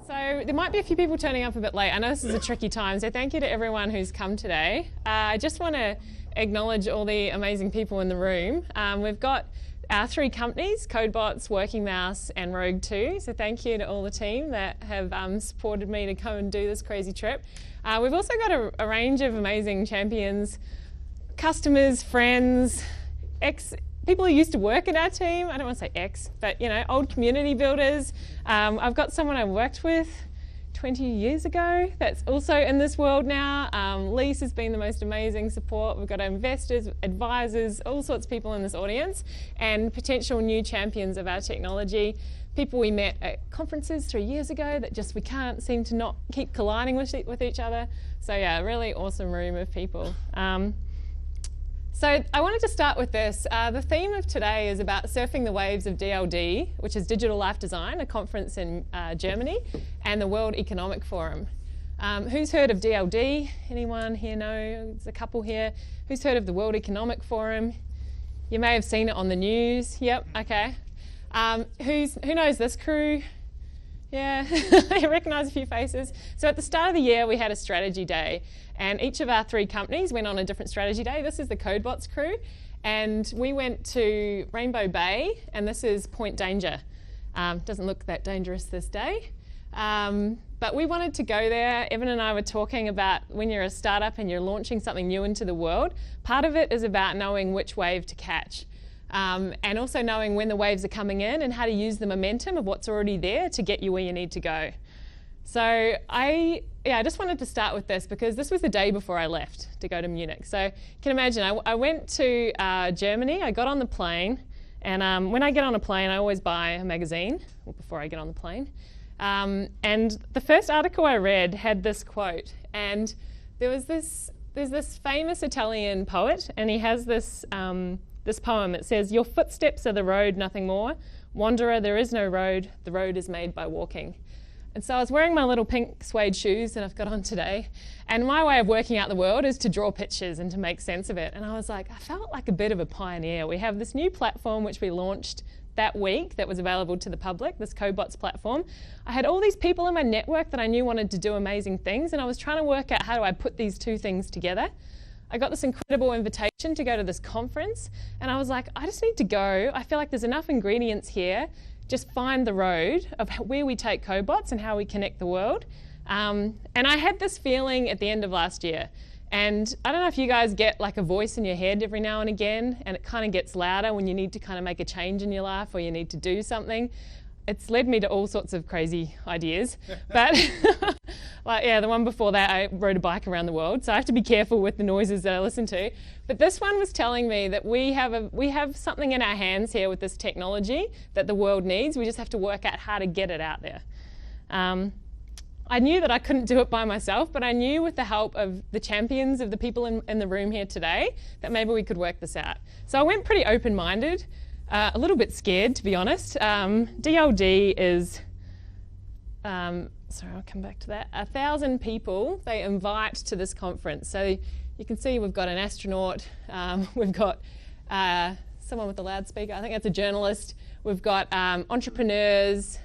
So there might be a few people turning up a bit late. I know this is a tricky time, so thank you to everyone who's come today. I just want to acknowledge all the amazing people in the room. We've got our three companies, Codebots, Working Mouse and Rogue 2. So thank you to all the team that have supported me to come and do this crazy trip. We've also got a range of amazing champions, customers, friends, people who used to work in our team. I don't want to say ex, but old community builders. I've got someone I worked with 20 years ago that's also in this world now. Lise has been the most amazing support. We've got investors, advisors, all sorts of people in this audience, and potential new champions of our technology. People we met at conferences 3 years ago that we can't seem to not keep colliding with each other. So yeah, a really awesome room of people. So I wanted to start with this. The theme of today is about surfing the waves of DLD, which is Digital Life Design, a conference in Germany, and the World Economic Forum. Who's heard of DLD? Anyone here know? There's a couple here. Who's heard of the World Economic Forum? You may have seen it on the news. Yep, okay. Who knows this crew? Yeah, I recognise a few faces. So at the start of the year, we had a strategy day, and each of our three companies went on a different strategy day. This is the Codebots crew, and we went to Rainbow Bay, and this is Point Danger. Doesn't look that dangerous this day, but we wanted to go there. Evan and I were talking about when you're a startup and you're launching something new into the world, part of it is about knowing which wave to catch. And also knowing when the waves are coming in and how to use the momentum of what's already there to get you where you need to go. So I just wanted to start with this because this was the day before I left to go to Munich. So you can imagine, I went to Germany, I got on the plane, and when I get on a plane, I always buy a magazine before I get on the plane. And the first article I read had this quote, and there's this famous Italian poet, and he has this poem that says, "Your footsteps are the road, nothing more. Wanderer, there is no road. The road is made by walking." And so I was wearing my little pink suede shoes that I've got on today. And my way of working out the world is to draw pictures and to make sense of it. And I was like, I felt like a bit of a pioneer. We have this new platform which we launched that week that was available to the public, this Codebots platform. I had all these people in my network that I knew wanted to do amazing things, and I was trying to work out how do I put these two things together. I got this incredible invitation to go to this conference, and I was like, I just need to go. I feel like there's enough ingredients here. Just find the road of where we take Codebots and how we connect the world. And I had this feeling at the end of last year. And I don't know if you guys get like a voice in your head every now and again, and it kind of gets louder when you need to kind of make a change in your life or you need to do something. It's led me to all sorts of crazy ideas. But the one before that, I rode a bike around the world, so I have to be careful with the noises that I listen to. But this one was telling me that we have something in our hands here with this technology that the world needs. We just have to work out how to get it out there. I knew that I couldn't do it by myself, but I knew with the help of the champions of the people in the room here today that maybe we could work this out. So I went pretty open-minded. A little bit scared, to be honest. DLD is, sorry, I'll come back to that. 1,000 people they invite to this conference. So you can see we've got an astronaut, we've got someone with a loudspeaker, I think that's a journalist. We've got entrepreneurs,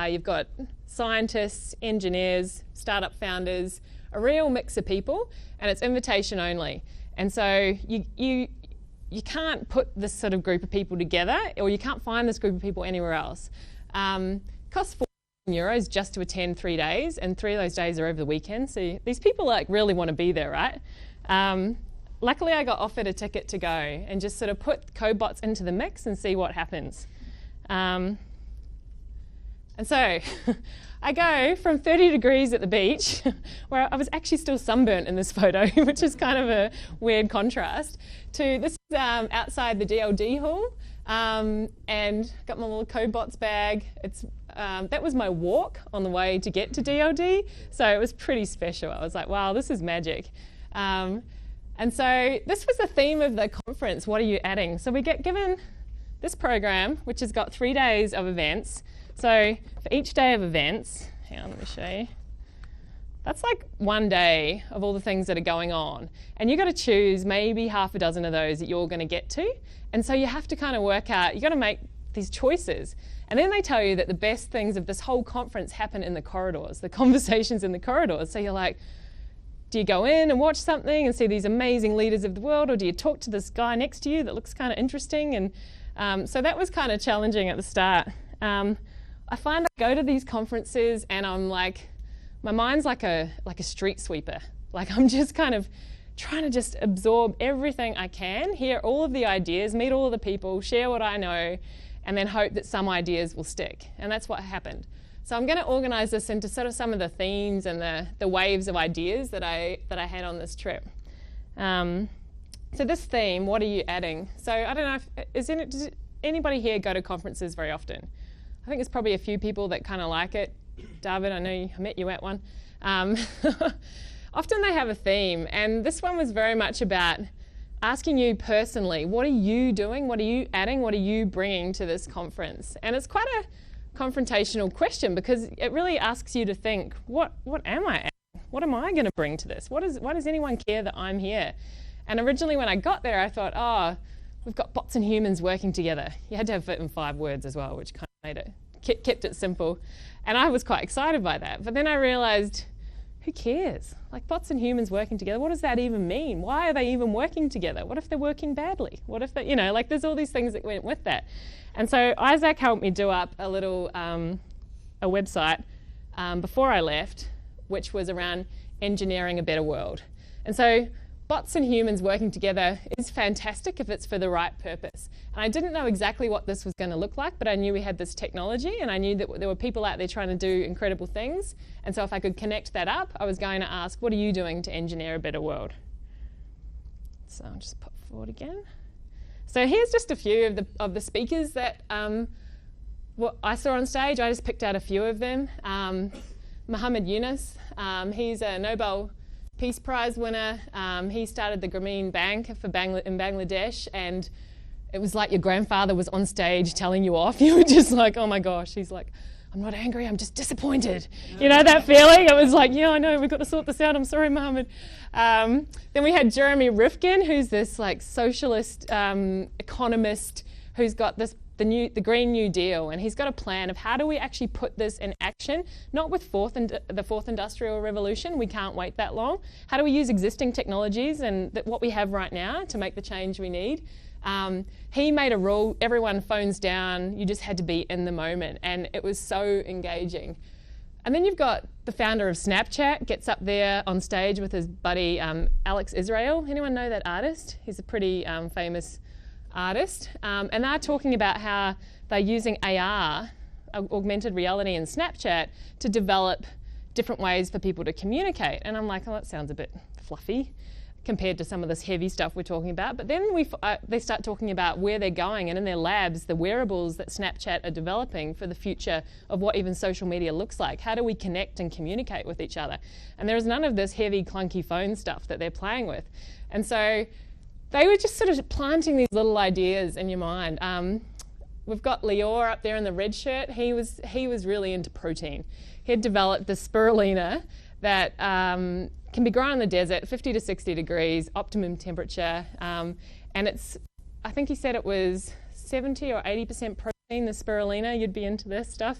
you've got scientists, engineers, startup founders, a real mix of people, and it's invitation only. And so you can't put this sort of group of people together, or you can't find this group of people anywhere else. Costs €4 just to attend 3 days, and 3 of those days are over the weekend. So these people really want to be there, right? Luckily, I got offered a ticket to go and just sort of put Codebots into the mix and see what happens. And so I go from 30 degrees at the beach, where I was actually still sunburnt in this photo, which is kind of a weird contrast, to this is outside the DLD hall, and got my little Codebots bag. That was my walk on the way to get to DLD, so it was pretty special. I was like, wow, this is magic. And so this was the theme of the conference, what are you adding? So we get given this program, which has got 3 days of events. So for each day of events, hang on, let me show you. That's like 1 day of all the things that are going on. And you've got to choose maybe half a dozen of those that you're going to get to. And so you have to kind of work out, you've got to make these choices. And then they tell you that the best things of this whole conference happen in the corridors, the conversations in the corridors. So you're like, do you go in and watch something and see these amazing leaders of the world, or do you talk to this guy next to you that looks kind of interesting? And so that was kind of challenging at the start. I find I go to these conferences and I'm like, my mind's like a street sweeper. Like I'm just kind of trying to just absorb everything I can, hear all of the ideas, meet all of the people, share what I know, and then hope that some ideas will stick. And that's what happened. So I'm going to organise this into sort of some of the themes and the waves of ideas that I had on this trip. So this theme, what are you adding? So I don't know, does anybody here go to conferences very often? I think there's probably a few people that kind of like it. David, I met you at one. Often they have a theme, and this one was very much about asking you personally, what are you doing? What are you adding? What are you bringing to this conference? And it's quite a confrontational question because it really asks you to think, what am I adding? What am I going to bring to this? Why does anyone care that I'm here? And originally when I got there, I thought, we've got bots and humans working together. You had to have it in 5 words as well, which kind of made it, kept it simple. And I was quite excited by that. But then I realised, who cares? Like bots and humans working together, what does that even mean? Why are they even working together? What if they're working badly? What if they, there's all these things that went with that. And so Isaac helped me do up a little a website before I left, which was around engineering a better world. And so bots and humans working together is fantastic if it's for the right purpose. And I didn't know exactly what this was going to look like, but I knew we had this technology and I knew that there were people out there trying to do incredible things. And so if I could connect that up, I was going to ask, what are you doing to engineer a better world? So I'll just pop forward again. So here's just a few of the speakers that what I saw on stage. I just picked out a few of them. Muhammad Yunus, he's a Nobel Peace Prize winner. He started the Grameen Bank in Bangladesh, and it was like your grandfather was on stage telling you off. You were just like, oh my gosh. He's like, I'm not angry, I'm just disappointed. You know that feeling? It was like, yeah, I know, we've got to sort this out. I'm sorry, Mohammed. Then we had Jeremy Rifkin, who's this like socialist economist who's got the Green New Deal, and he's got a plan of how do we actually put this in action, not with the fourth industrial revolution, we can't wait that long. How do we use existing technologies and what we have right now to make the change we need? He made a rule, everyone phones down, you just had to be in the moment, and it was so engaging. And then you've got the founder of Snapchat, gets up there on stage with his buddy Alex Israel. Anyone know that artist? He's a pretty famous artist, and they're talking about how they're using AR, augmented reality, in Snapchat to develop different ways for people to communicate. And I'm like, oh, that sounds a bit fluffy compared to some of this heavy stuff we're talking about. But then they start talking about where they're going, and in their labs, the wearables that Snapchat are developing for the future of what even social media looks like. How do we connect and communicate with each other? And there is none of this heavy, clunky phone stuff that they're playing with. And so they were just sort of planting these little ideas in your mind. We've got Lior up there in the red shirt. He was really into protein. He had developed the spirulina that can be grown in the desert, 50 to 60 degrees, optimum temperature. And I think he said it was 70 or 80% protein, the spirulina. You'd be into this stuff.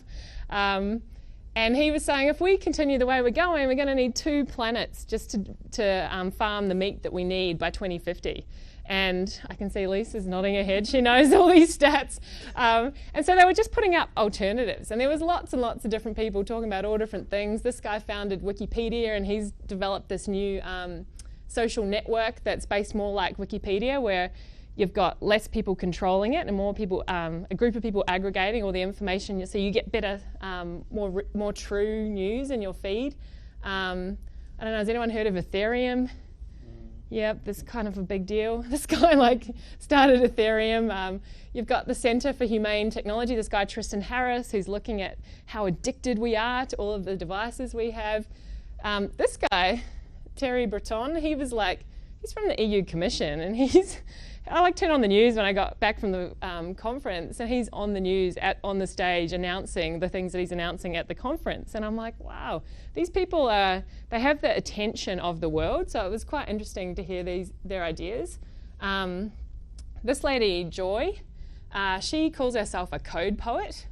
And he was saying, if we continue the way we're going, we're going to need 2 planets just to farm the meat that we need by 2050. And I can see Lisa's nodding her head. She knows all these stats. And so they were just putting up alternatives. And there was lots and lots of different people talking about all different things. This guy founded Wikipedia, and he's developed this new social network that's based more like Wikipedia, where you've got less people controlling it and more people, a group of people aggregating all the information, so you get better, more true news in your feed. I don't know, has anyone heard of Ethereum? Yep, this is kind of a big deal. This guy started Ethereum. You've got the Centre for Humane Technology, this guy Tristan Harris, who's looking at how addicted we are to all of the devices we have. This guy, Thierry Breton, he's from the EU Commission, and I turn on the news when I got back from the conference, and he's on the news on the stage announcing the things that he's announcing at the conference. And I'm like, wow, these people they have the attention of the world. So it was quite interesting to hear their ideas. This lady, Joy, she calls herself a code poet.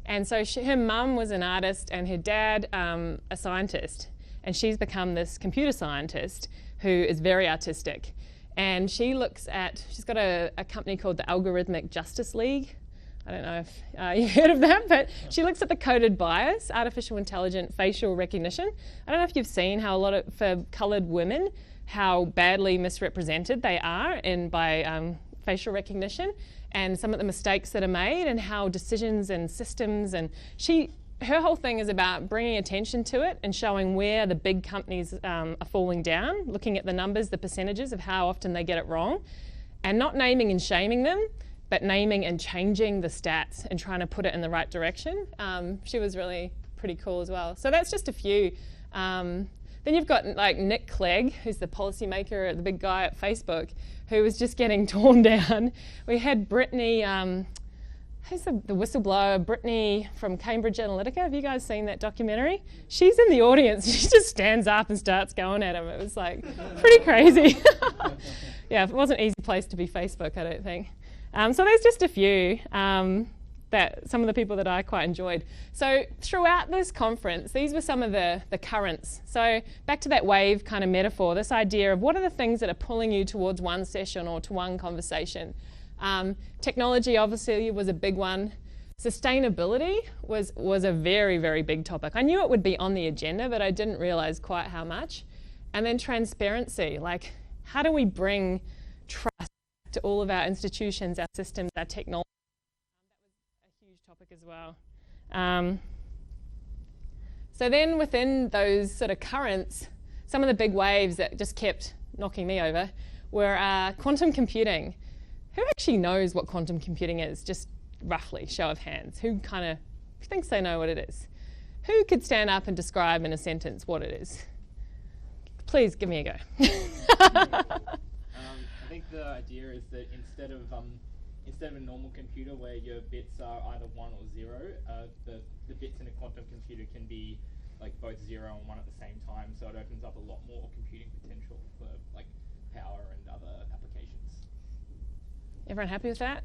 And so her mum was an artist and her dad a scientist. And she's become this computer scientist who is very artistic. And she's got a company called the Algorithmic Justice League. I don't know if you've heard of that, but she looks at the coded bias, artificial intelligent facial recognition. I don't know if you've seen how for coloured women, how badly misrepresented they are by facial recognition, and some of the mistakes that are made, and how decisions and systems, and her whole thing is about bringing attention to it and showing where the big companies are falling down, looking at the numbers, the percentages of how often they get it wrong, and not naming and shaming them, but naming and changing the stats and trying to put it in the right direction. She was really pretty cool as well. So that's just a few. Then you've got like Nick Clegg, who's the policymaker, the big guy at Facebook, who was just getting torn down. We had Brittany, who's the whistleblower, Brittany from Cambridge Analytica. Have you guys seen that documentary? She's in the audience. She just stands up and starts going at him. It was like pretty crazy. Yeah, it wasn't an easy place to be Facebook, I don't think. So there's just a few that some of the people that I quite enjoyed. So throughout this conference, these were some of the currents. So back to that wave kind of metaphor, this idea of what are the things that are pulling you towards one session or to one conversation. Technology obviously was a big one. Sustainability was a very, very big topic. I knew it would be on the agenda, but I didn't realize quite how much. And then transparency, like how do we bring trust to all of our institutions, our systems, our technology? That was a huge topic as well. So then within those sort of currents, some of the big waves that just kept knocking me over were quantum computing. Who actually knows what quantum computing is? Just roughly, show of hands. Who thinks they know what it is? Who could stand up and describe in a sentence what it is? Please give me a go. I think the idea is that instead of a normal computer where your bits are either 1 or 0, the bits in a quantum computer can be like both 0 and 1 at the same time. So it opens up a lot more computing potential for like power and other applications. Everyone happy with that?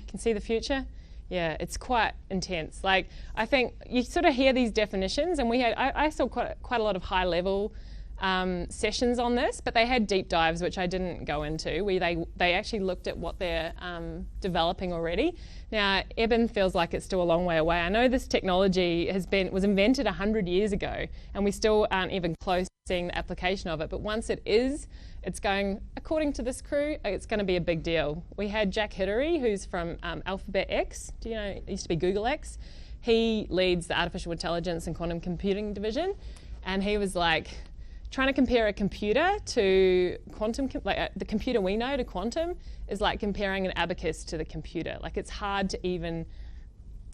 Can see the future? Yeah, it's quite intense. Like I think you sort of hear these definitions, and I saw quite a lot of high level sessions on this, but they had deep dives, which I didn't go into, where they actually looked at what they're developing already. Now, Eben feels like it's still a long way away. I know this technology was invented 100 years ago, and we still aren't even close to seeing the application of it. But once it is, it's going, according to this crew, it's going to be a big deal. We had Jack Hittery, who's from Alphabet X. Do you know, it used to be Google X. He leads the artificial intelligence and quantum computing division, and he was like, trying to compare a computer to quantum, the computer we know to quantum is like comparing an abacus to the computer. Like it's hard to even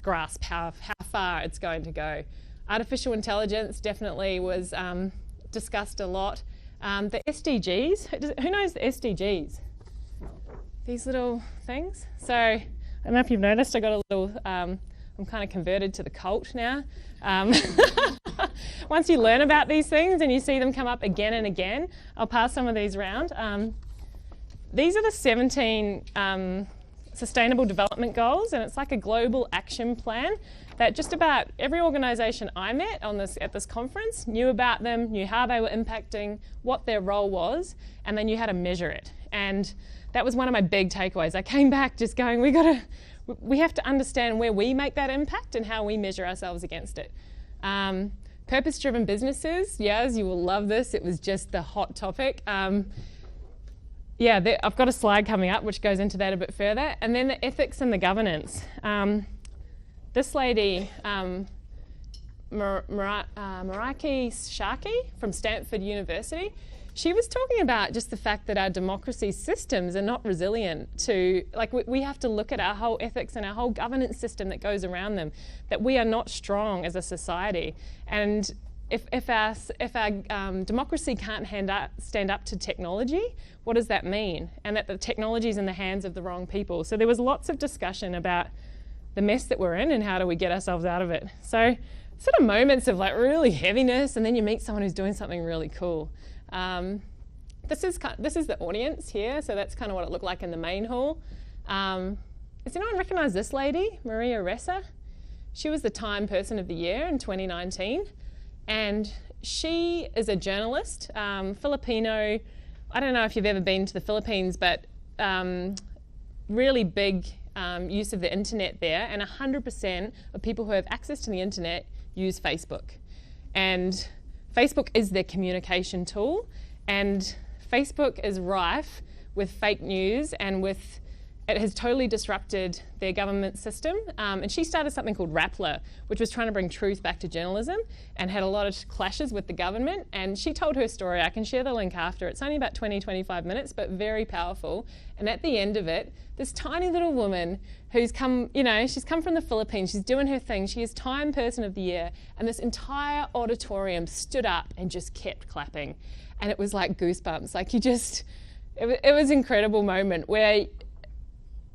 grasp how far it's going to go. Artificial intelligence definitely was discussed a lot. The SDGs, who knows the SDGs? These little things. So I don't know if you've noticed, I got a little, I'm kind of converted to the cult now. Once you learn about these things and you see them come up again and again, I'll pass some of these around. These are the 17 Sustainable Development Goals, and it's like a global action plan that just about every organisation I met at this conference knew about them, knew how they were impacting, what their role was, and they knew how to measure it. And that was one of my big takeaways. I came back just going, we have to understand where we make that impact and how we measure ourselves against it. Purpose-driven businesses, yes, you will love this. It was just the hot topic. I've got a slide coming up which goes into that a bit further. And then the ethics and the governance. This lady, Maraki Sharkey from Stanford University, she was talking about just the fact that our democracy systems are not resilient to, like we have to look at our whole ethics and our whole governance system that goes around them, that we are not strong as a society. And if our democracy can't stand up to technology, what does that mean? And that the technology is in the hands of the wrong people. So there was lots of discussion about the mess that we're in and how do we get ourselves out of it. So sort of moments of like really heaviness, and then you meet someone who's doing something really cool. This is the audience here, so that's kind of what it looked like in the main hall. Does anyone recognise this lady, Maria Ressa? She was the Time Person of the Year in 2019, and she is a journalist, Filipino. I don't know if you've ever been to the Philippines, but really big use of the internet there, and 100% of people who have access to the internet use Facebook. And Facebook is their communication tool, and Facebook is rife with fake news and it has totally disrupted their government system. And she started something called Rappler, which was trying to bring truth back to journalism and had a lot of clashes with the government. And she told her story. I can share the link after. It's only about 20-25 minutes, but very powerful. And at the end of it, this tiny little woman who's come, she's come from the Philippines, she's doing her thing, she is Time Person of the Year, and this entire auditorium stood up and just kept clapping. And it was like goosebumps. Like it was an incredible moment where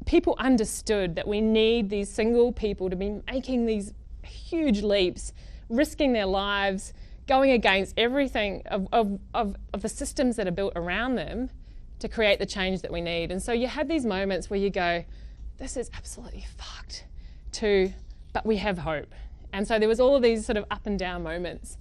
people understood that we need these single people to be making these huge leaps, risking their lives, going against everything of the systems that are built around them to create the change that we need. And so you have these moments where you go, this is absolutely fucked, but we have hope. And so there was all of these sort of up and down moments.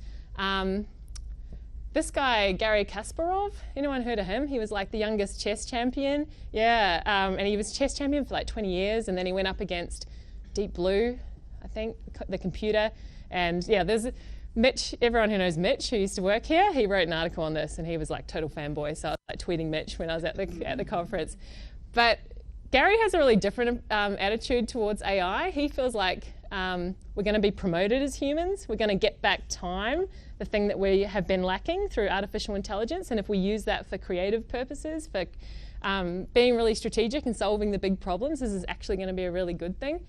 This guy, Garry Kasparov, anyone heard of him? He was like the youngest chess champion. Yeah, and he was chess champion for like 20 years, and then he went up against Deep Blue, I think, the computer. And yeah, there's Mitch, everyone who knows Mitch, who used to work here, he wrote an article on this, and he was like total fanboy, so I was like tweeting Mitch when I was at the conference. But Garry has a really different attitude towards AI. He feels like we're going to be promoted as humans. We're going to get back time, the thing that we have been lacking through artificial intelligence. And if we use that for creative purposes, for being really strategic and solving the big problems, this is actually going to be a really good thing.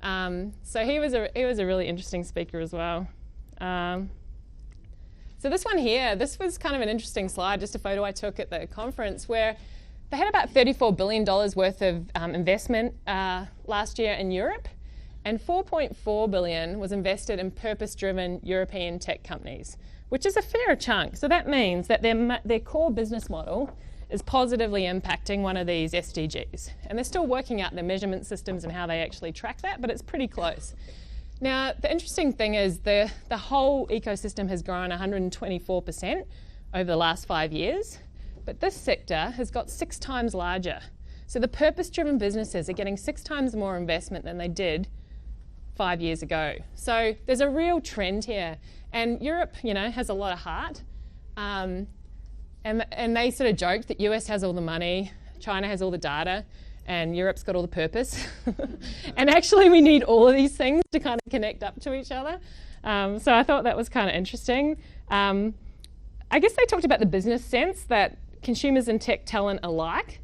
So he was a really interesting speaker as well. So this one here, this was kind of an interesting slide, just a photo I took at the conference where they had about $34 billion worth of investment last year in Europe, and $4.4 billion was invested in purpose-driven European tech companies, which is a fair chunk. So that means that their core business model is positively impacting one of these SDGs. And they're still working out their measurement systems and how they actually track that, but it's pretty close. Now, the interesting thing is the whole ecosystem has grown 124% over the last 5 years. But this sector has got 6 times larger. So the purpose-driven businesses are getting 6 times more investment than they did 5 years ago. So there's a real trend here. And Europe, has a lot of heart. And they sort of joked that US has all the money, China has all the data, and Europe's got all the purpose. And actually we need all of these things to kind of connect up to each other. So I thought that was kind of interesting. I guess they talked about the business sense that consumers and tech talent alike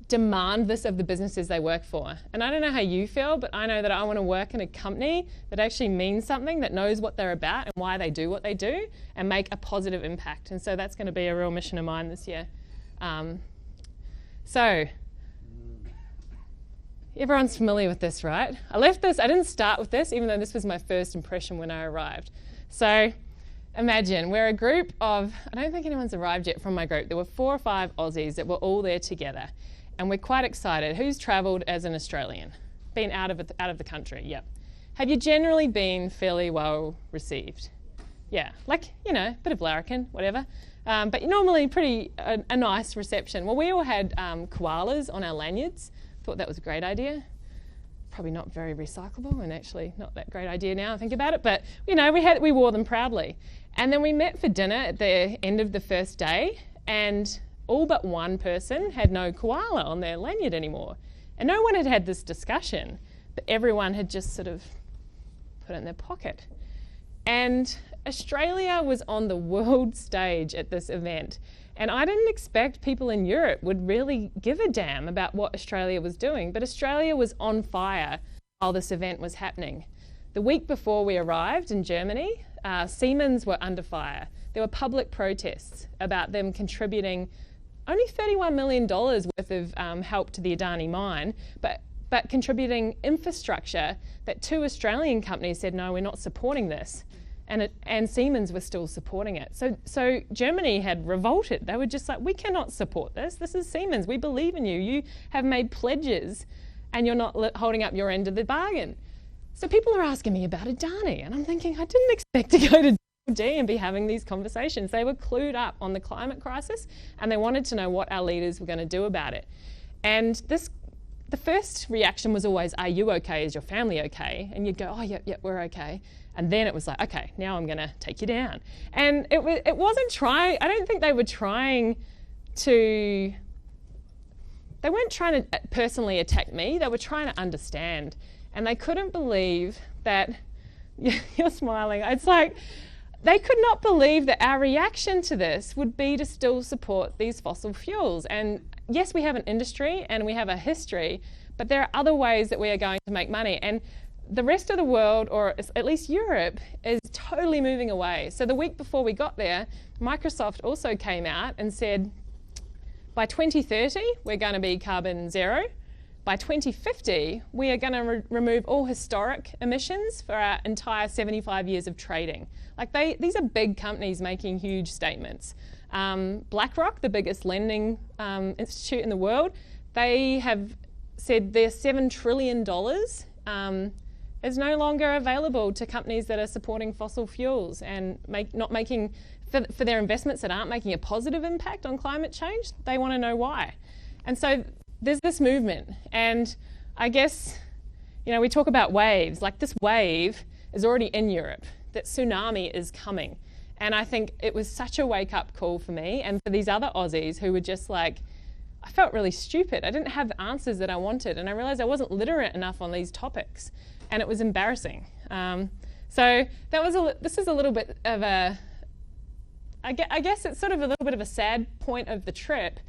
demand this of the businesses they work for. And I don't know how you feel, but I know that I want to work in a company that actually means something, that knows what they're about and why they do what they do, and make a positive impact. And so that's going to be a real mission of mine this year. So everyone's familiar with this, right? I didn't start with this, even though this was my first impression when I arrived. So imagine we're a group of, I don't think anyone's arrived yet from my group. There were 4 or 5 Aussies that were all there together. And we're quite excited. Who's travelled as an Australian? Been out of the country? Yep. Have you generally been fairly well received? Yeah, like, a bit of larrikin, whatever. But normally pretty a nice reception. Well, we all had koalas on our lanyards. Thought that was a great idea. Probably not very recyclable, and actually not that great idea now I think about it. But, we wore them proudly. And then we met for dinner at the end of the first day, and all but one person had no koala on their lanyard anymore. And no one had had this discussion, but everyone had just sort of put it in their pocket. And Australia was on the world stage at this event. And I didn't expect people in Europe would really give a damn about what Australia was doing, but Australia was on fire while this event was happening. The week before we arrived in Germany, Siemens were under fire. There were public protests about them contributing only $31 million worth of help to the Adani mine, but contributing infrastructure that 2 Australian companies said, no, we're not supporting this. And Siemens was still supporting it. So Germany had revolted. They were just like, we cannot support this. This is Siemens. We believe in you. You have made pledges and you're not holding up your end of the bargain. So people are asking me about Adani, and I'm thinking, I didn't expect to go to DLD and be having these conversations. They were clued up on the climate crisis, and they wanted to know what our leaders were going to do about it. And the first reaction was always, are you okay? Is your family okay? And you'd go, oh, yep, we're okay. And then it was like, okay, now I'm going to take you down. And it wasn't trying, I don't think they were trying to, they weren't trying to personally attack me, they were trying to understand. And they couldn't believe that, you're smiling, it's like, they could not believe that our reaction to this would be to still support these fossil fuels. And yes, we have an industry and we have a history, but there are other ways that we are going to make money. And the rest of the world, or at least Europe, is totally moving away. So the week before we got there, Microsoft also came out and said, by 2030, we're going to be carbon zero. By 2050, we are going to remove all historic emissions for our entire 75 years of trading. Like these are big companies making huge statements. BlackRock, the biggest lending institute in the world, they have said their $7 trillion is no longer available to companies that are supporting fossil fuels and not making, for their investments that aren't making a positive impact on climate change. They want to know why. And so there's this movement, and I guess, we talk about waves, like this wave is already in Europe, that tsunami is coming. And I think it was such a wake-up call for me and for these other Aussies who were just like, I felt really stupid. I didn't have the answers that I wanted, and I realised I wasn't literate enough on these topics, and it was embarrassing. So this is a little bit of I guess it's sort of a little bit of a sad point of the trip,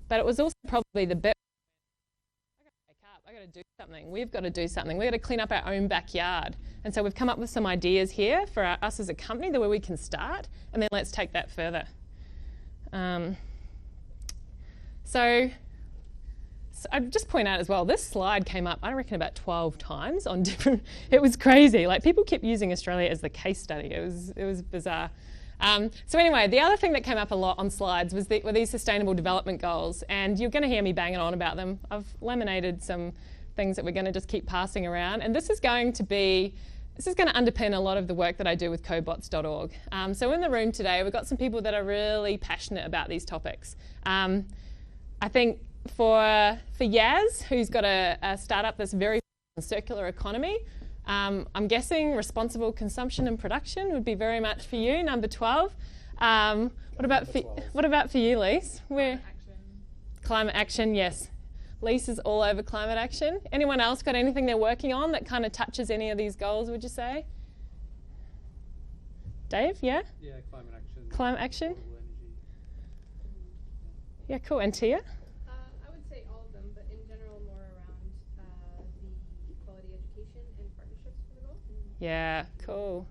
but it was also probably the bit, I got to do something. We've got to do something. We've got to clean up our own backyard. And so we've come up with some ideas here for us as a company, the way we can start, and then let's take that further. So I'd just point out as well, this slide came up, I reckon, about 12 times on different, it was crazy. Like people kept using Australia as the case study. It was bizarre. So anyway, the other thing that came up a lot on slides were these sustainable development goals, and you're going to hear me banging on about them. I've laminated some things that we're going to just keep passing around, and this is going to underpin a lot of the work that I do with Codebots.org. So in the room today, we've got some people that are really passionate about these topics. I think for Yaz, who's got a startup that's very circular economy, I'm guessing responsible consumption and production would be very much for you, number 12. What about for you, Lise? Climate action, yes. Lise is all over climate action. Anyone else got anything they're working on that kind of touches any of these goals, would you say? Dave, yeah? Yeah, climate action. Climate action? Yeah, cool. And Tia? I would say all of them, but in general more around the quality education and partnerships for the goal. Yeah, cool.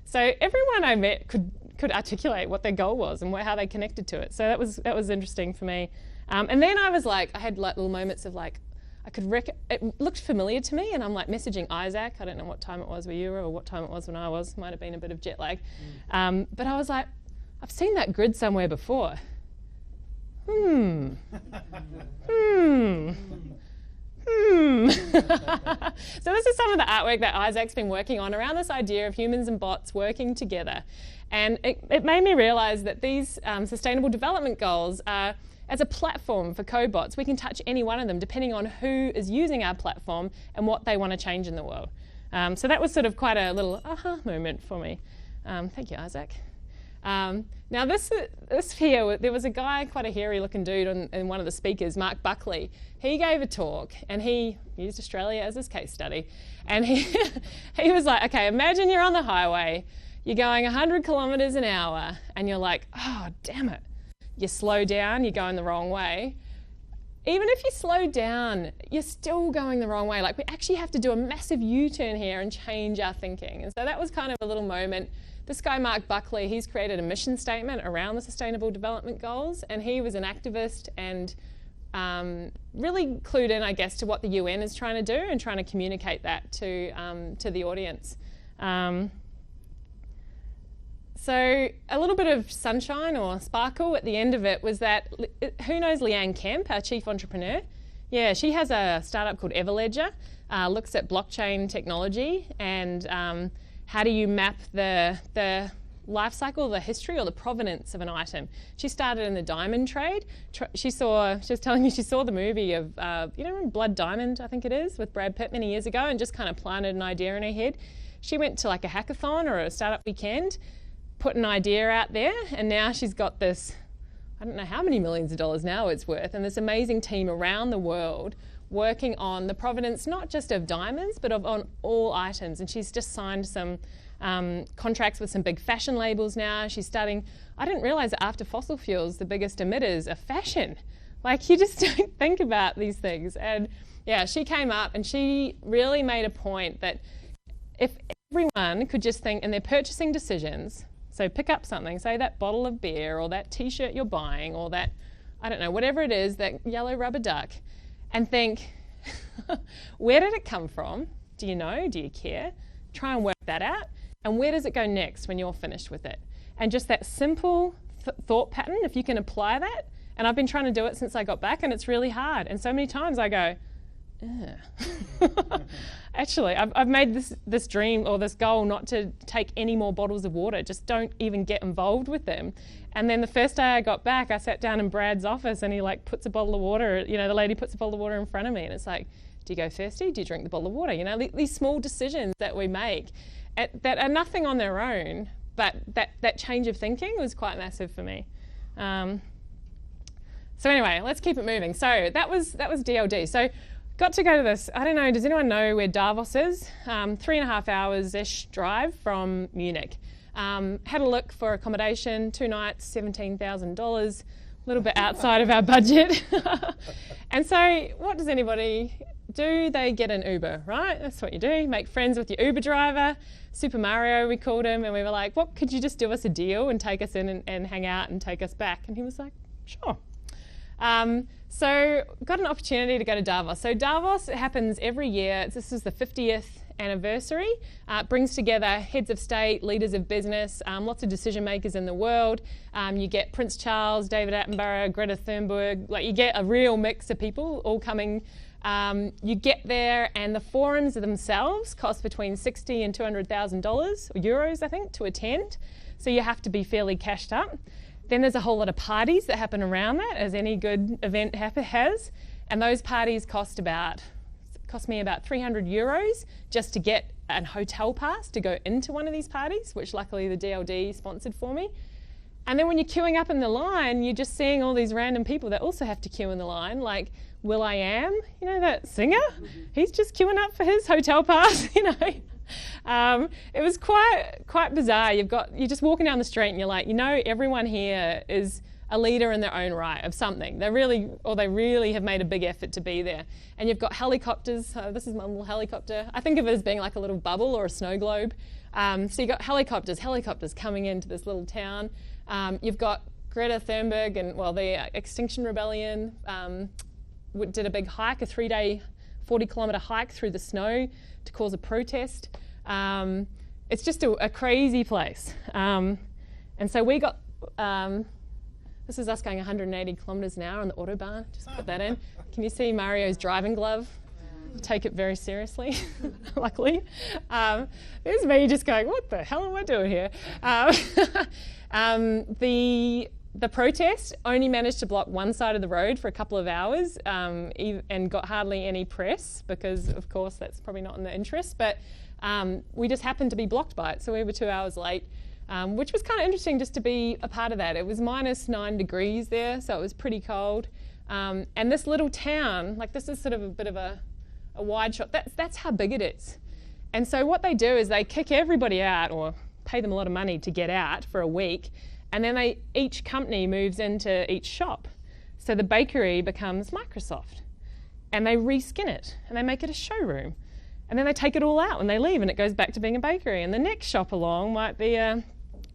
So everyone I met could articulate what their goal was and how they connected to it. So that was interesting for me. And then I was like, I had like little moments of like, it looked familiar to me, and I'm like messaging Isaac. I don't know what time it was where you were or what time it was when I was. Might have been a bit of jet lag. But I was like, I've seen that grid somewhere before. So this is some of the artwork that Isaac's been working on around this idea of humans and bots working together. And it made me realise that these sustainable development goals are, as a platform for Codebots, we can touch any one of them depending on who is using our platform and what they want to change in the world. So that was sort of quite a little aha moment for me. Thank you, Isaac. Now this here, there was a guy, quite a hairy looking dude, and one of the speakers, Mark Buckley. He gave a talk and he used Australia as his case study. And he was like, okay, imagine you're on the highway, you're going 100 kilometres an hour and you're like, oh, damn it. You slow down, you're going the wrong way. Even if you slow down, you're still going the wrong way. Like we actually have to do a massive U-turn here and change our thinking. And so that was kind of a little moment. This guy, Mark Buckley, he's created a mission statement around the Sustainable Development Goals, and he was an activist and really clued in, I guess, to what the UN is trying to do and trying to communicate that to the audience. So a little bit of sunshine or sparkle at the end of it was that, who knows Leanne Kemp, our chief entrepreneur? Yeah, she has a startup called Everledger, looks at blockchain technology and how do you map the life cycle, the history or the provenance of an item. She started in the diamond trade. She was telling me she saw the movie of, Blood Diamond, I think it is, with Brad Pitt many years ago, and just kind of planted an idea in her head. She went to like a hackathon or a startup weekend, put an idea out there, and now she's got this, I don't know how many millions of dollars now it's worth, and this amazing team around the world working on the provenance not just of diamonds but on all items. And she's just signed some contracts with some big fashion labels now. She's starting, I didn't realise that after fossil fuels the biggest emitters are fashion. Like, you just don't think about these things. And yeah, she came up and she really made a point that if everyone could just think in their purchasing decisions, so pick up something, say that bottle of beer or that t-shirt you're buying or that, I don't know, whatever it is, that yellow rubber duck, and think, where did it come from? Do you know? Do you care? Try and work that out. And where does it go next when you're finished with it? And just that simple thought pattern, if you can apply that, and I've been trying to do it since I got back, and it's really hard. And so many times I go, actually, I've made this dream or this goal not to take any more bottles of water. Just don't even get involved with them. And then the first day I got back, I sat down in Brad's office and he like puts a bottle of water, the lady puts a bottle of water in front of me, and it's like, do you go thirsty? Do you drink the bottle of water? These small decisions that we make that are nothing on their own, but that change of thinking was quite massive for me. So anyway, let's keep it moving. So that was DLD. So got to go to this, I don't know, does anyone know where Davos is? 3.5 hours-ish drive from Munich. Had a look for accommodation, 2 nights, $17,000, a little bit outside of our budget. And so what does anybody do? They get an Uber, right? That's what you do. Make friends with your Uber driver. Super Mario, we called him, and we were like, what, could you just do us a deal and take us in and hang out and take us back? And he was like, sure. So got an opportunity to go to Davos. So Davos, it happens every year. This is the 50th anniversary. It brings together heads of state, leaders of business, lots of decision makers in the world. You get Prince Charles, David Attenborough, Greta Thunberg. Like, you get a real mix of people all coming. You get there, and the forums themselves cost between $60,000 and $200,000, or euros, I think, to attend. So you have to be fairly cashed up. Then there's a whole lot of parties that happen around that, as any good event has. And those parties cost me about 300 euros just to get a hotel pass to go into one of these parties, which luckily the DLD sponsored for me. And then when you're queuing up in the line, you're just seeing all these random people that also have to queue in the line, like will.i.am, that singer? He's just queuing up for his hotel pass, It was quite bizarre. You're just walking down the street and you're like, everyone here is a leader in their own right of something. They really have made a big effort to be there. And you've got helicopters. This is my little helicopter. I think of it as being like a little bubble or a snow globe. So you've got helicopters coming into this little town. You've got Greta Thunberg and, the Extinction Rebellion did a big hike, a 3-day, 40-kilometre hike through the snow to cause a protest. It's just a crazy place. And so we got, this is us going 180 kilometres an hour on the Autobahn, just put that in. Can you see Mario's driving glove? Take it very seriously, luckily. There's me just going, what the hell am I doing here? The protest only managed to block one side of the road for a couple of hours and got hardly any press because, of course, that's probably not in the interest. But we just happened to be blocked by it, so we were 2 hours late, which was kind of interesting just to be a part of that. It was -9 degrees there, so it was pretty cold. And this little town, this is sort of a bit of a wide shot. That's how big it is. And so what they do is they kick everybody out or pay them a lot of money to get out for a week. And then each company moves into each shop. So the bakery becomes Microsoft. And they reskin it, and they make it a showroom. And then they take it all out when they leave, and it goes back to being a bakery. And the next shop along might be a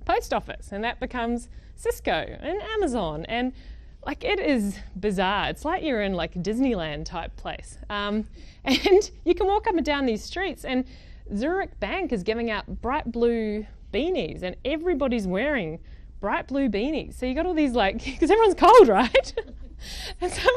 post office, and that becomes Cisco and Amazon. And it is bizarre. It's like you're in a Disneyland type place. And you can walk up and down these streets, and Zurich Bank is giving out bright blue beanies, and everybody's wearing bright blue beanies. So you got all these because everyone's cold, right? And so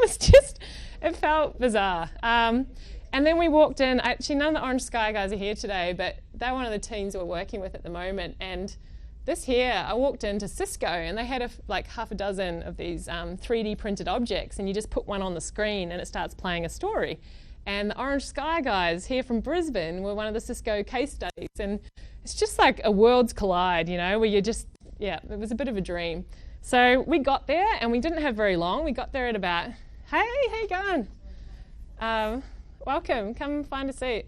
It felt bizarre. And then we walked in. Actually, none of the Orange Sky guys are here today, but they're one of the teams we're working with at the moment. And this here, I walked into Cisco, and they had like half a dozen of these 3D printed objects, and you just put one on the screen, and it starts playing a story. And the Orange Sky guys here from Brisbane were one of the Cisco case studies. And it's just like a worlds collide, you know, where you just, yeah, it was a bit of a dream. So we got there, and we didn't have very long. We got there at about, hey, how you going? Welcome, come find a seat.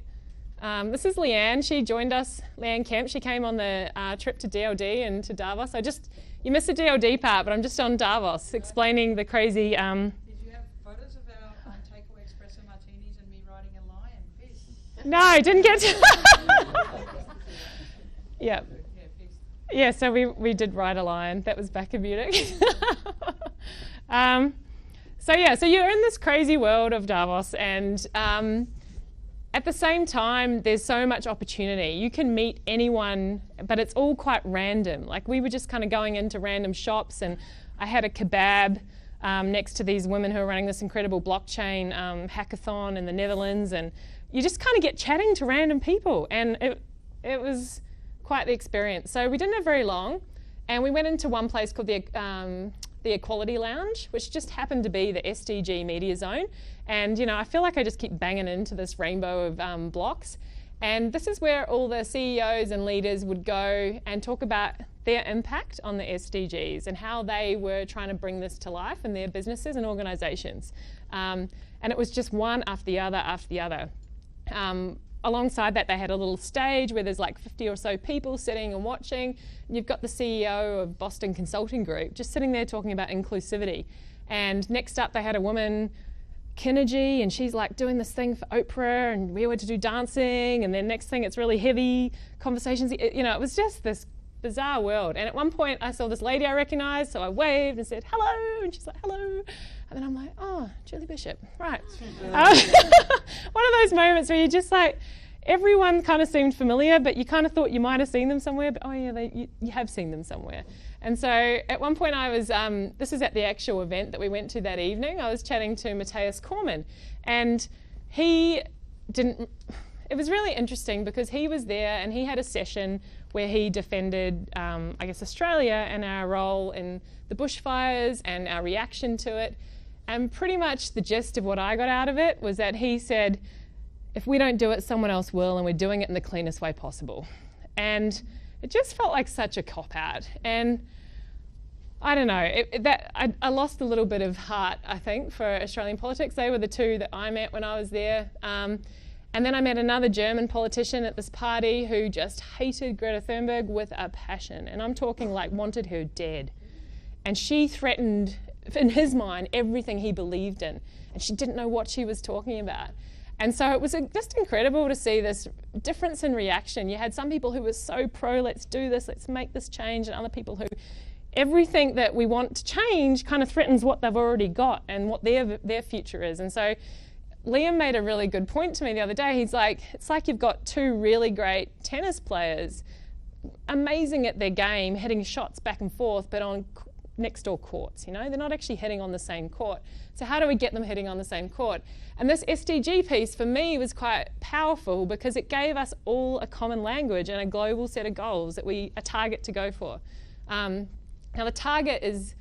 This is Leanne. She joined us, Leanne Kemp. She came on the trip to DLD and to Davos. You missed the DLD part, but I'm just on Davos explaining the crazy... Did you have photos of our takeaway espresso martinis and me riding a lion? No, I didn't get to... Yeah. Yeah, so we did ride a lion. That was back in Munich. So you're in this crazy world of Davos, and at the same time, there's so much opportunity. You can meet anyone, but it's all quite random. Like, we were just kind of going into random shops, and I had a kebab next to these women who are running this incredible blockchain hackathon in the Netherlands, and you just kind of get chatting to random people, and it was quite the experience. So we didn't have very long, and we went into one place called the Equality Lounge, which just happened to be the SDG media zone. And, you know, I feel like I just keep banging into this rainbow of blocks. And this is where all the CEOs and leaders would go and talk about their impact on the SDGs and how they were trying to bring this to life in their businesses and organizations. And it was just one after the other after the other. Alongside that, they had a little stage where there's like 50 or so people sitting and watching. And you've got the CEO of Boston Consulting Group just sitting there talking about inclusivity. And next up, they had a woman, Kinergy, and she's like doing this thing for Oprah, and we were to do dancing. And then next thing, it's really heavy conversations. You know, it was just this bizarre world. And at one point, I saw this lady I recognized, so I waved and said, hello. And she's like, hello. And then I'm like, oh, Julie Bishop, right. One of those moments where you're just like, everyone kind of seemed familiar, but you kind of thought you might have seen them somewhere, but oh yeah, you have seen them somewhere. And so at one point I was, this is at the actual event that we went to that evening, I was chatting to Matthias Cormann, and it was really interesting because he was there and he had a session where he defended, I guess, Australia and our role in the bushfires and our reaction to it. And pretty much the gist of what I got out of it was that he said, if we don't do it, someone else will, and we're doing it in the cleanest way possible. And it just felt like such a cop-out. And I don't know, I lost a little bit of heart, I think, for Australian politics. They were the two that I met when I was there. And then I met another German politician at this party who just hated Greta Thunberg with a passion. And I'm talking like wanted her dead. And she threatened, in his mind, everything he believed in. And she didn't know what she was talking about. And so it was just incredible to see this difference in reaction. You had some people who were so pro, let's do this, let's make this change, and other people who everything that we want to change kind of threatens what they've already got and what their future is. And so Liam made a really good point to me the other day. He's like, it's like you've got two really great tennis players, amazing at their game, hitting shots back and forth, but on next door courts, you know, they're not actually hitting on the same court. So how do we get them hitting on the same court? And this SDG piece for me was quite powerful because it gave us all a common language and a global set of goals that a target to go for. Now the target is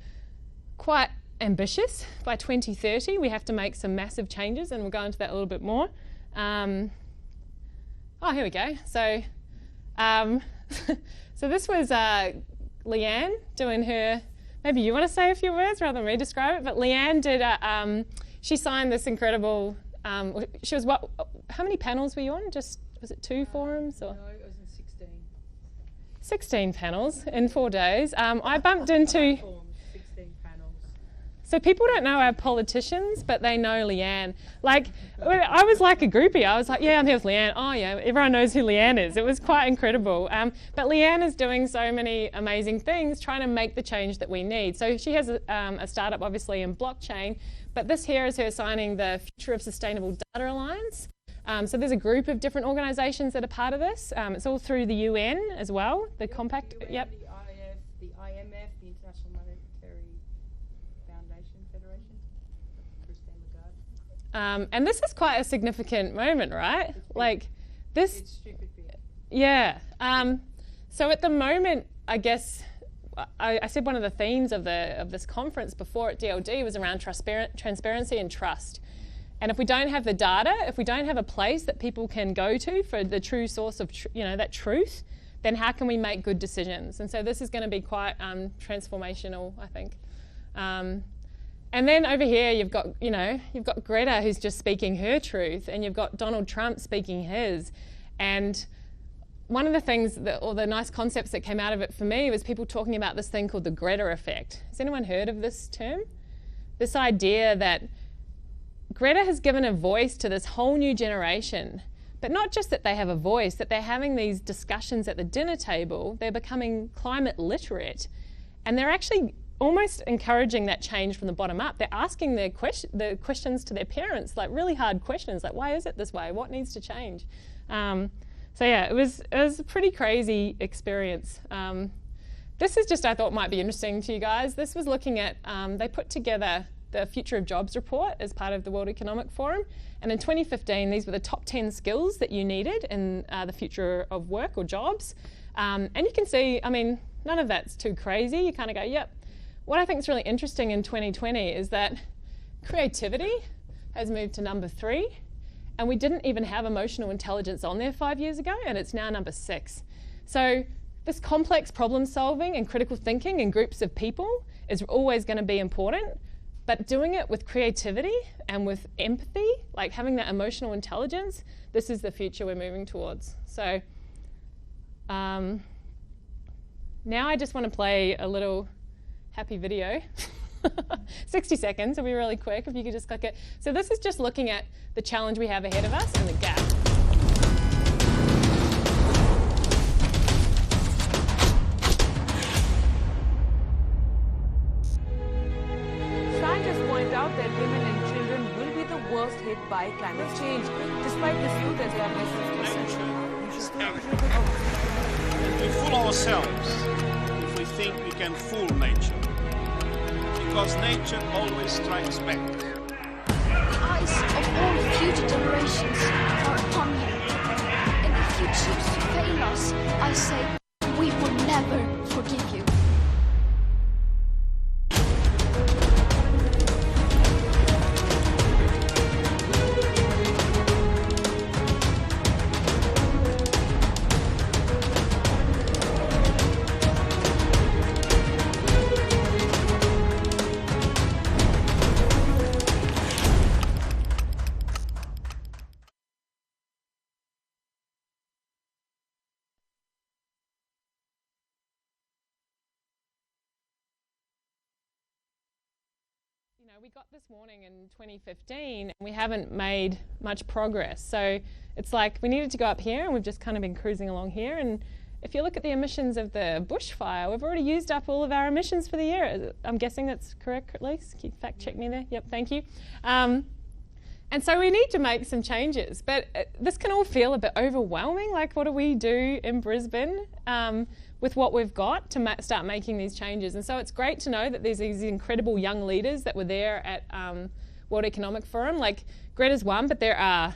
quite ambitious. By 2030 we have to make some massive changes, and we'll go into that a little bit more. Here we go. So so this was Leanne doing her, maybe you want to say a few words rather than me describe it, but Leanne did she signed this incredible, she was how many panels were you on? Was it 2 forums? Or? No, it was in 16. 16 panels in 4 days. I bumped into... 16 panels. So people don't know our politicians, but they know Leanne. Like, I was like a groupie. I was like, yeah, I'm here with Leanne. Oh yeah, everyone knows who Leanne is. It was quite incredible. But Leanne is doing so many amazing things, trying to make the change that we need. So she has a startup, obviously, in blockchain, but this here is her signing the Future of Sustainable Data Alliance. So there's a group of different organisations that are part of this. It's all through the UN as well, the compact. The UN, yep. The IMF, the International Monetary Foundation Federation, Christine And this is quite a significant moment, right? Like this. It's stupid big. Yeah. So at the moment, I guess I said one of the themes of this conference before at DLD was around transparency and trust. And if we don't have the data, if we don't have a place that people can go to for the true source of that truth, then how can we make good decisions? And so this is going to be quite transformational, I think. And then over here you've got Greta who's just speaking her truth, and you've got Donald Trump speaking his. And one of the things or the nice concepts that came out of it for me was people talking about this thing called the Greta Effect. Has anyone heard of this term? This idea that Greta has given a voice to this whole new generation, but not just that they have a voice, that they're having these discussions at the dinner table, they're becoming climate literate, and they're actually almost encouraging that change from the bottom up. They're asking the questions to their parents, like really hard questions, like why is it this way? What needs to change? So yeah, it was a pretty crazy experience. This is just, I thought might be interesting to you guys. This was looking at, they put together the Future of Jobs report as part of the World Economic Forum. And in 2015, these were the top 10 skills that you needed in the future of work or jobs. And you can see, I mean, none of that's too crazy. You kind of go, yep. What I think is really interesting in 2020 is that creativity has moved to number 3. And we didn't even have emotional intelligence on there 5 years ago, and it's now number 6. So this complex problem solving and critical thinking in groups of people is always going to be important. But doing it with creativity and with empathy, like having that emotional intelligence, this is the future we're moving towards. So now I just want to play a little happy video. 60 seconds, it'll be really quick if you could just click it. So this is just looking at the challenge we have ahead of us and the gap. Scientists point out that women and children will be the worst hit by climate change, despite the truth as their message. And we fool ourselves if we think we can fool nature, because nature always strikes back. The eyes of all future generations are upon you, and if you choose to fail us, I say we will never forgive you. We got this warning in 2015 and we haven't made much progress. So it's like we needed to go up here and we've just kind of been cruising along here. And if you look at the emissions of the bushfire, we've already used up all of our emissions for the year. I'm guessing that's correct, at least. Can you fact check me there? Yep, thank you. And so we need to make some changes. But this can all feel a bit overwhelming. Like, what do we do in Brisbane with what we've got to start making these changes? And so it's great to know that there's these incredible young leaders that were there at World Economic Forum. Like, Greta's one, but there are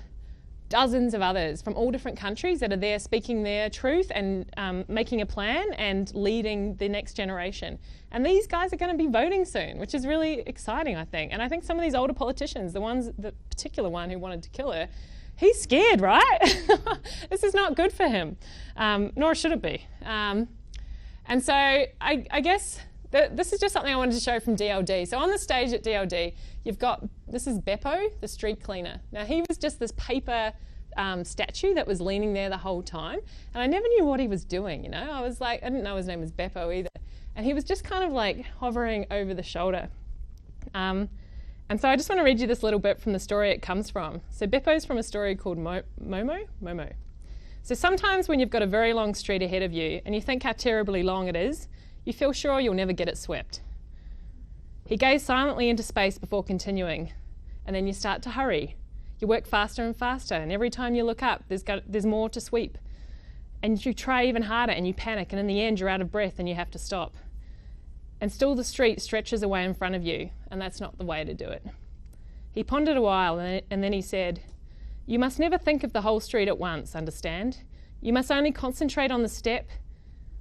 dozens of others from all different countries that are there speaking their truth and making a plan and leading the next generation. And these guys are going to be voting soon, which is really exciting, I think. And I think some of these older politicians, the particular one who wanted to kill her, he's scared, right? This is not good for him, nor should it be. And so I guess this is just something I wanted to show from DLD. So on the stage at DLD, you've got, this is Beppo, the street cleaner. Now he was just this paper statue that was leaning there the whole time. And I never knew what he was doing, you know? I was like, I didn't know his name was Beppo either. And he was just kind of like hovering over the shoulder. And so I just want to read you this little bit from the story it comes from. So Beppo's from a story called Momo. So sometimes when you've got a very long street ahead of you and you think how terribly long it is, you feel sure you'll never get it swept. He gazed silently into space before continuing, and then you start to hurry. You work faster and faster, and every time you look up, there's more to sweep. And you try even harder and you panic, and in the end you're out of breath and you have to stop. And still the street stretches away in front of you, and that's not the way to do it. He pondered a while and then he said, "You must never think of the whole street at once, understand? You must only concentrate on the step,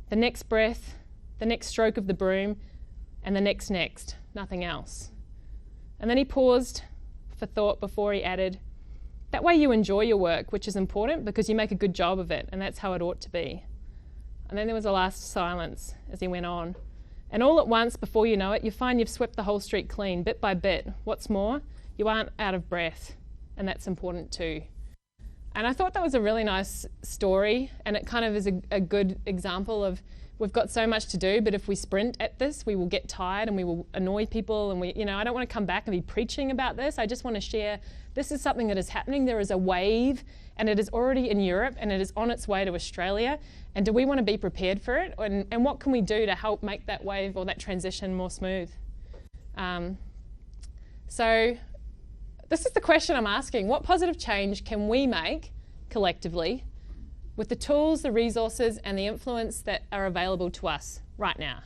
the next breath, the next stroke of the broom, and the next, nothing else." And then he paused for thought before he added, "That way you enjoy your work, which is important because you make a good job of it, and that's how it ought to be." And then there was a last silence as he went on. "And all at once, before you know it, you find you've swept the whole street clean, bit by bit. What's more, you aren't out of breath, and that's important too." And I thought that was a really nice story, and it kind of is a good example of we've got so much to do, but if we sprint at this, we will get tired and we will annoy people. And I don't want to come back and be preaching about this. I just want to share this is something that is happening. There is a wave, and it is already in Europe, and it is on its way to Australia. And do we want to be prepared for it? And what can we do to help make that wave or that transition more smooth? So this is the question I'm asking. What positive change can we make collectively with the tools, the resources, and the influence that are available to us right now?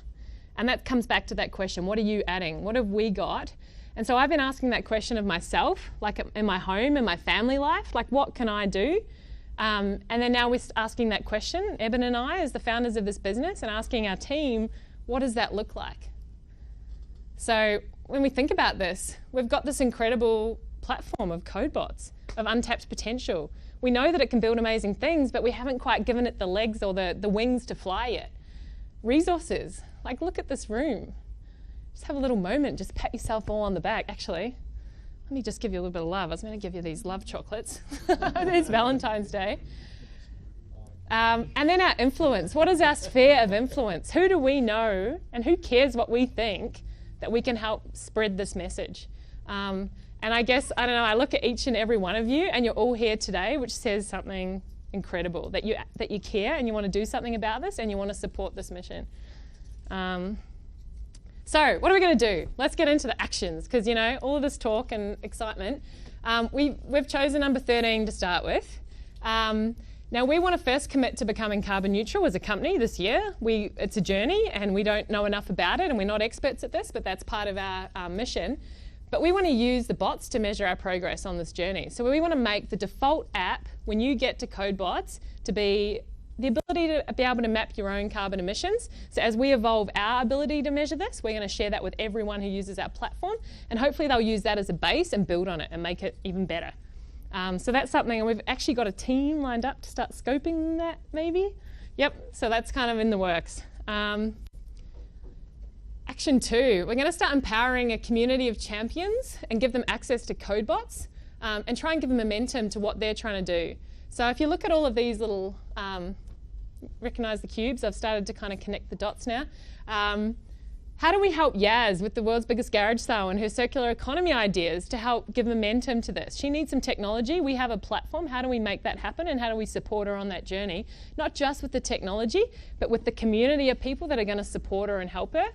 And that comes back to that question, what are you adding? What have we got? And so I've been asking that question of myself, like in my home, in my family life, like what can I do? And then now we're asking that question, Eben and I, as the founders of this business, and asking our team, what does that look like? So when we think about this, we've got this incredible platform of Codebots, of untapped potential. We know that it can build amazing things, but we haven't quite given it the legs or the wings to fly yet. Resources, like look at this room. Just have a little moment, just pat yourself all on the back. Actually, let me just give you a little bit of love. I was going to give you these love chocolates. It's Valentine's Day. And then our influence. What is our sphere of influence? Who do we know and who cares what we think that we can help spread this message? And I guess, I don't know, I look at each and every one of you and you're all here today, which says something incredible, that you care and you want to do something about this and you want to support this mission. So what are we going to do? Let's get into the actions, because all of this talk and excitement. We've chosen number 13 to start with. Now we want to first commit to becoming carbon neutral as a company this year. It's a journey and we don't know enough about it and we're not experts at this, but that's part of our mission. But we want to use the bots to measure our progress on this journey. So we want to make the default app when you get to Codebots to be the ability to be able to map your own carbon emissions. So as we evolve our ability to measure this, we're going to share that with everyone who uses our platform, and hopefully they'll use that as a base and build on it and make it even better. So that's something, and we've actually got a team lined up to start scoping that maybe. Yep, so that's kind of in the works. Action 2, we're going to start empowering a community of champions and give them access to Codebots and try and give them momentum to what they're trying to do. So if you look at all of these little, recognise the cubes, I've started to kind of connect the dots now. How do we help Yaz with the world's biggest garage sale and her circular economy ideas to help give momentum to this? She needs some technology. We have a platform. How do we make that happen and how do we support her on that journey? Not just with the technology, but with the community of people that are going to support her and help her.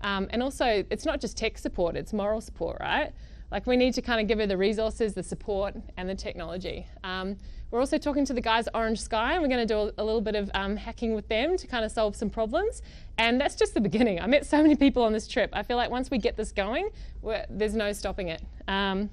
And also, it's not just tech support, it's moral support, right? Like we need to kind of give her the resources, the support, and the technology. We're also talking to the guys at Orange Sky, and we're going to do a little bit of hacking with them to kind of solve some problems. And that's just the beginning. I met so many people on this trip. I feel like once we get this going, there's no stopping it. And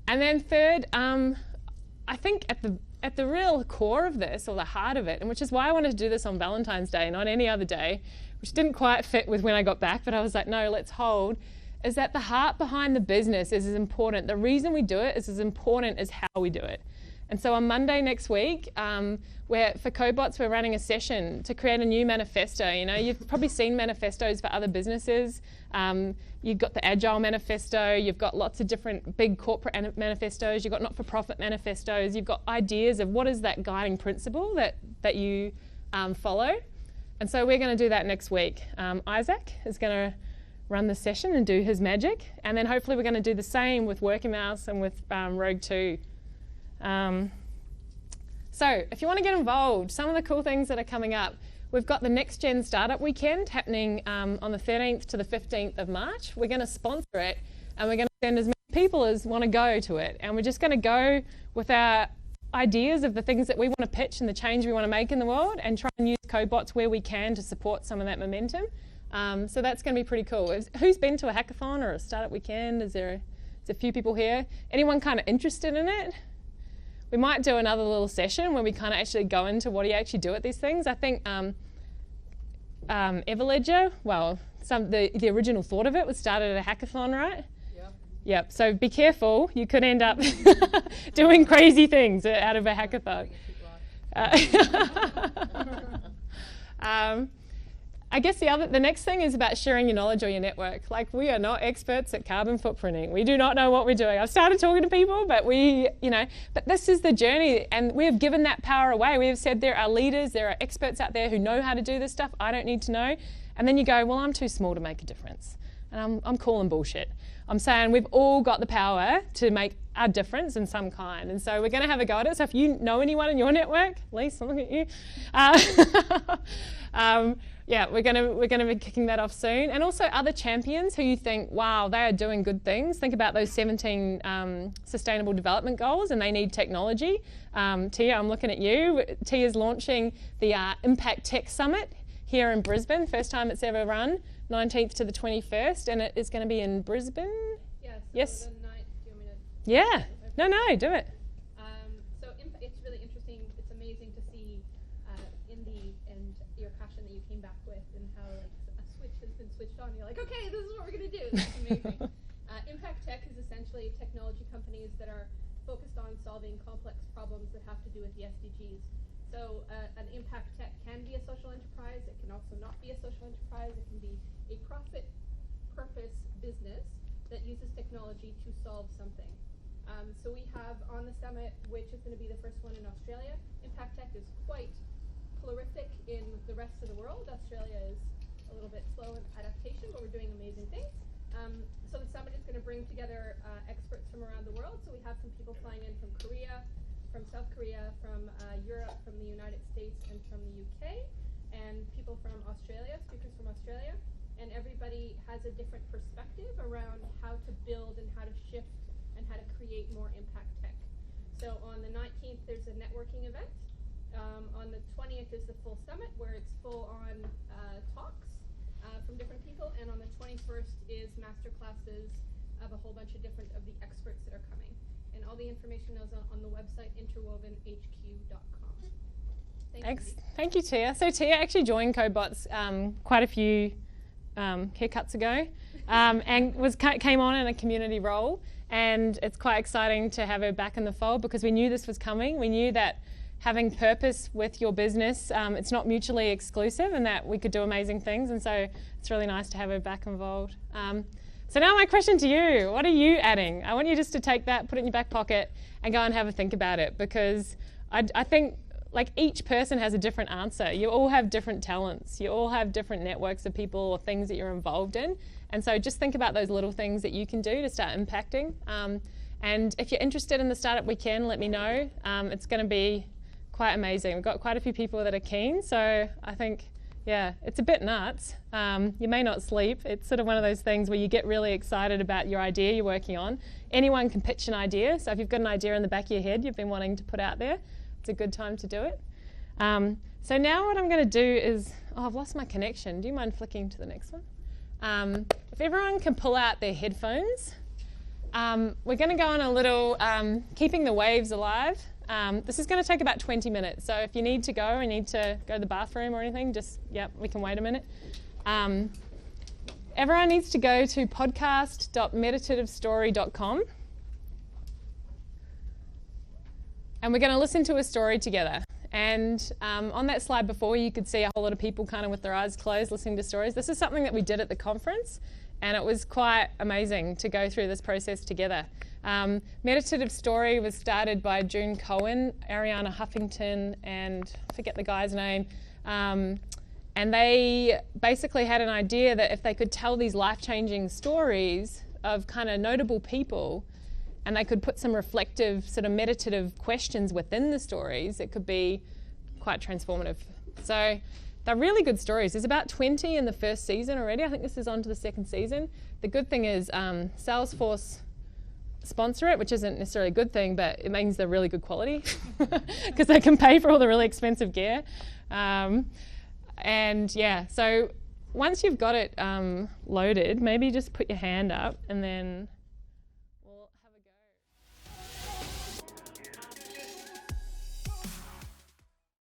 then third, I think at the real core of this, or the heart of it, and which is why I wanted to do this on Valentine's Day, not any other day, which didn't quite fit with when I got back, but I was like, no, let's hold, is that the heart behind the business is as important. The reason we do it is as important as how we do it. And so on Monday next week, for Codebots, we're running a session to create a new manifesto. You've probably seen manifestos for other businesses. You've got the Agile manifesto, you've got lots of different big corporate manifestos, you've got not-for-profit manifestos, you've got ideas of what is that guiding principle that you follow. And so we're going to do that next week. Isaac is going to run the session and do his magic, and then hopefully we're going to do the same with Working Mouse and with Rogue 2. So if you want to get involved, some of the cool things that are coming up, we've got the Next Gen Startup Weekend happening on the 13th to the 15th of March. We're going to sponsor it, and we're going to send as many people as want to go to it, and we're just going to go with our ideas of the things that we want to pitch and the change we want to make in the world, and try and use Codebots where we can to support some of that momentum. So that's going to be pretty cool. Who's been to a hackathon or a startup weekend? Is there There's a few people here. Anyone kind of interested in it? We might do another little session where we kind of actually go into what do you actually do at these things. I think Everledger, well, the original thought of it was started at a hackathon, right? Yep. So be careful. You could end up doing crazy things out of a hackathon. I guess the next thing is about sharing your knowledge or your network. Like, we are not experts at carbon footprinting. We do not know what we're doing. I've started talking to people, but but this is the journey, and we have given that power away. We have said there are leaders, there are experts out there who know how to do this stuff. I don't need to know. And then you go, well, I'm too small to make a difference. And I'm calling bullshit. I'm saying we've all got the power to make a difference in some kind. And so we're going to have a go at it. So if you know anyone in your network, Lise, I'm looking at you. We're going to be kicking that off soon. And also other champions who you think, wow, they are doing good things. Think about those 17 Sustainable Development Goals, and they need technology. Tia, I'm looking at you. Tia's launching the Impact Tech Summit here in Brisbane, first time it's ever run, 19th to the 21st, and it is going to be in Brisbane. Yes. The night, do you want me to? Yeah. No, do it. So it's really interesting. It's amazing to see Indi and your passion that you came back with, and how like a switch has been switched on. You're like, okay, this is what we're going to do. That's amazing. Impact Tech is essentially technology companies that are focused on solving complex problems that have to do with the SDGs. So an impact tech can be a social enterprise. It can also not be a social enterprise. It can be a profit purpose business that uses technology to solve something. So we have on the summit, which is going to be the first one in Australia. Impact tech is quite prolific in the rest of the world. Australia is a little bit slow in adaptation, but we're doing amazing things. So the summit is going to bring together experts from around the world. So we have some people flying in from Korea, from South Korea, from Europe, from the United States, and from the UK, and people from Australia, speakers from Australia, and everybody has a different perspective around how to build and how to shift and how to create more impact tech. So on the 19th, there's a networking event. On the 20th is the full summit, where it's full-on talks from different people, and on the 21st is master classes of a whole bunch of the experts that are coming. And all the information is on the website interwovenhq.com. Thank you, Tia. So Tia actually joined Codebots quite a few haircuts ago, and came on in a community role. And it's quite exciting to have her back in the fold, because we knew this was coming. We knew that having purpose with your business, it's not mutually exclusive, and that we could do amazing things. And so it's really nice to have her back involved. So now my question to you, what are you adding? I want you just to take that, put it in your back pocket, and go and have a think about it, because I think like each person has a different answer. You all have different talents. You all have different networks of people or things that you're involved in. And so just think about those little things that you can do to start impacting. And if you're interested in the Startup Weekend, let me know. It's going to be quite amazing. We've got quite a few people that are keen. So I think, yeah, it's a bit nuts. You may not sleep. It's sort of one of those things where you get really excited about your idea you're working on. Anyone can pitch an idea. So if you've got an idea in the back of your head you've been wanting to put out there, it's a good time to do it. So now what I'm going to do is, I've lost my connection. Do you mind flicking to the next one? If everyone can pull out their headphones, we're going to go on a little Keeping the Waves Alive. This is going to take about 20 minutes. So if you need to go and need to go to the bathroom or anything, we can wait a minute. Everyone needs to go to podcast.meditativestory.com. And we're going to listen to a story together. And on that slide before, you could see a whole lot of people kind of with their eyes closed listening to stories. This is something that we did at the conference, and it was quite amazing to go through this process together. Meditative Story was started by June Cohen, Ariana Huffington, and I forget the guy's name. And they basically had an idea that if they could tell these life-changing stories of kind of notable people, and they could put some reflective, sort of meditative questions within the stories, it could be quite transformative. So they're really good stories. There's about 20 in the first season already. I think this is on to the second season. The good thing is Salesforce sponsor it, which isn't necessarily a good thing, but it means they're really good quality because they can pay for all the really expensive gear. And yeah, so once you've got it loaded, maybe just put your hand up and then